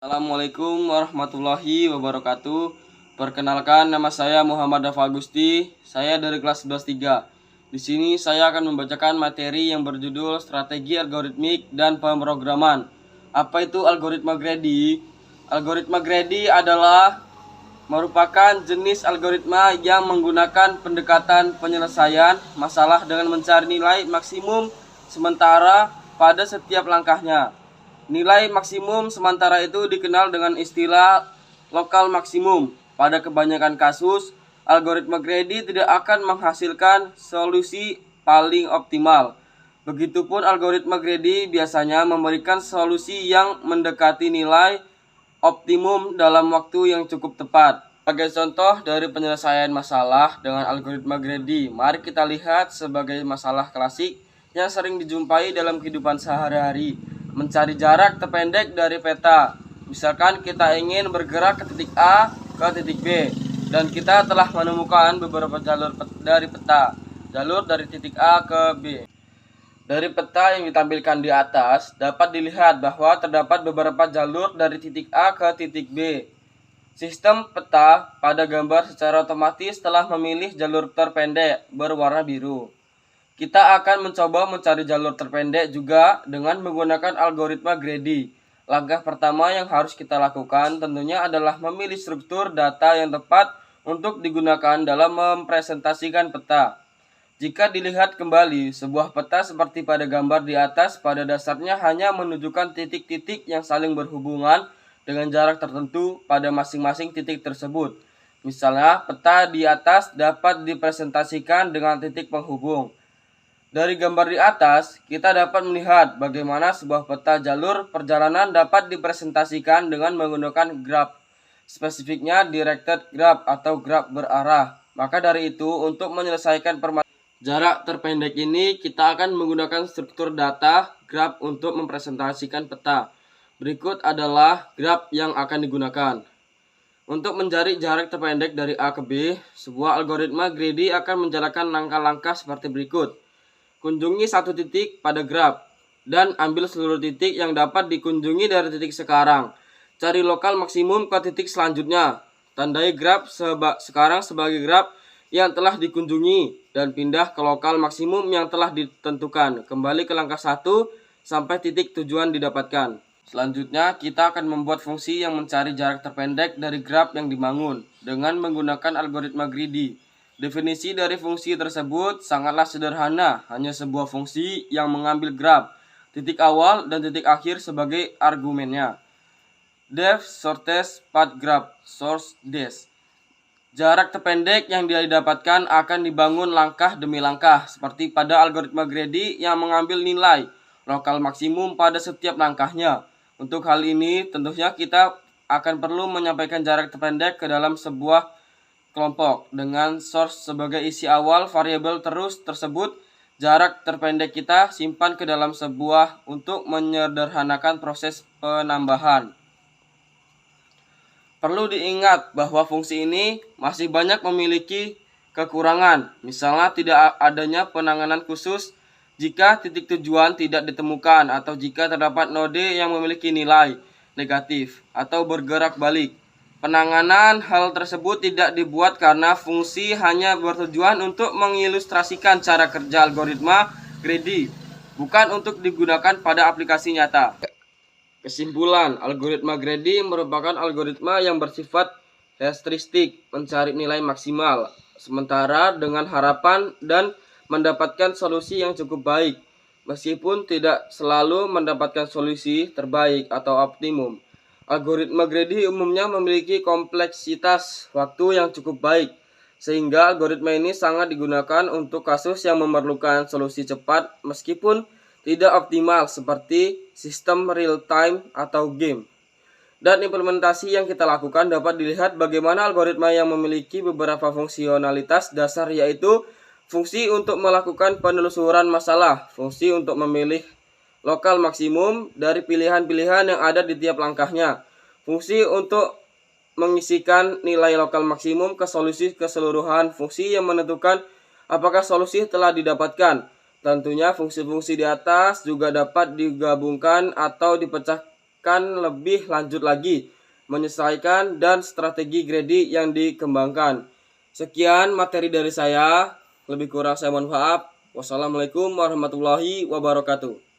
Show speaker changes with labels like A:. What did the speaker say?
A: Assalamualaikum warahmatullahi wabarakatuh. Perkenalkan, nama saya Muhammad Dafa Agusti. Saya dari kelas 11-3. Di sini saya akan membacakan materi yang berjudul Strategi Algoritmik dan Pemrograman. Apa itu algoritma Grady? Algoritma Grady adalah merupakan jenis algoritma yang menggunakan pendekatan penyelesaian masalah dengan mencari nilai maksimum sementara pada setiap langkahnya. Nilai maksimum sementara itu dikenal dengan istilah lokal maksimum. Pada kebanyakan kasus, algoritma Grady tidak akan menghasilkan solusi paling optimal. Begitupun algoritma Grady biasanya memberikan solusi yang mendekati nilai optimum dalam waktu yang cukup tepat. Sebagai contoh dari penyelesaian masalah dengan algoritma Grady, mari kita lihat sebagai masalah klasik yang sering dijumpai dalam kehidupan sehari-hari. Mencari jarak terpendek dari peta. Misalkan kita ingin bergerak ke titik A ke titik B, dan kita telah menemukan beberapa jalur dari peta. Jalur dari titik A ke B. Dari peta yang ditampilkan di atas, dapat dilihat bahwa terdapat beberapa jalur dari titik A ke titik B. Sistem peta pada gambar secara otomatis telah memilih jalur terpendek berwarna biru. Kita akan mencoba mencari jalur terpendek juga dengan menggunakan algoritma Grady. Langkah pertama yang harus kita lakukan tentunya adalah memilih struktur data yang tepat untuk digunakan dalam mempresentasikan peta. Jika dilihat kembali, sebuah peta seperti pada gambar di atas pada dasarnya hanya menunjukkan titik-titik yang saling berhubungan dengan jarak tertentu pada masing-masing titik tersebut. Misalnya, peta di atas dapat dipresentasikan dengan titik penghubung. Dari gambar di atas, kita dapat melihat bagaimana sebuah peta jalur perjalanan dapat dipresentasikan dengan menggunakan graf. Spesifiknya directed graph atau graf berarah. Maka dari itu, untuk menyelesaikan jarak terpendek ini, kita akan menggunakan struktur data graf untuk mempresentasikan peta. Berikut adalah graf yang akan digunakan. Untuk mencari jarak terpendek dari A ke B, sebuah algoritma Grady akan menjalankan langkah-langkah seperti berikut. Kunjungi satu titik pada graf, dan ambil seluruh titik yang dapat dikunjungi dari titik sekarang. Cari lokal maksimum ke titik selanjutnya. Tandai graf sekarang sebagai graf yang telah dikunjungi, dan pindah ke lokal maksimum yang telah ditentukan. Kembali ke langkah 1 sampai titik tujuan didapatkan. Selanjutnya, kita akan membuat fungsi yang mencari jarak terpendek dari graf yang dibangun dengan menggunakan algoritma Grady. Definisi dari fungsi tersebut sangatlah sederhana, hanya sebuah fungsi yang mengambil graf, titik awal dan titik akhir sebagai argumennya. Depth shortest path graph, source dash. Jarak terpendek yang didapatkan akan dibangun langkah demi langkah, seperti pada algoritma Grady yang mengambil nilai lokal maksimum pada setiap langkahnya. Untuk hal ini, tentunya kita akan perlu menyampaikan jarak terpendek ke dalam sebuah kelompok dengan source sebagai isi awal variabel terus tersebut. Jarak terpendek kita simpan ke dalam sebuah untuk menyederhanakan proses penambahan. Perlu diingat bahwa fungsi ini masih banyak memiliki kekurangan, misalnya tidak adanya penanganan khusus jika titik tujuan tidak ditemukan atau jika terdapat node yang memiliki nilai negatif atau bergerak balik. Penanganan hal tersebut tidak dibuat karena fungsi hanya bertujuan untuk mengilustrasikan cara kerja algoritma Grady, bukan untuk digunakan pada aplikasi nyata. Kesimpulan, algoritma Grady merupakan algoritma yang bersifat heuristik, mencari nilai maksimal, sementara dengan harapan dan mendapatkan solusi yang cukup baik, meskipun tidak selalu mendapatkan solusi terbaik atau optimum. Algoritma Grady umumnya memiliki kompleksitas waktu yang cukup baik, sehingga algoritma ini sangat digunakan untuk kasus yang memerlukan solusi cepat meskipun tidak optimal seperti sistem real time atau game. Dan implementasi yang kita lakukan dapat dilihat bagaimana algoritma yang memiliki beberapa fungsionalitas dasar, yaitu fungsi untuk melakukan penelusuran masalah, fungsi untuk memilih lokal maksimum dari pilihan-pilihan yang ada di tiap langkahnya, fungsi untuk mengisikan nilai lokal maksimum ke solusi keseluruhan, fungsi yang menentukan apakah solusi telah didapatkan. Tentunya fungsi-fungsi di atas juga dapat digabungkan atau dipecah akan lebih lanjut lagi, menyesuaikan dan strategi grading yang dikembangkan. Sekian materi dari saya, lebih kurang saya mohon maaf. Wassalamualaikum warahmatullahi wabarakatuh.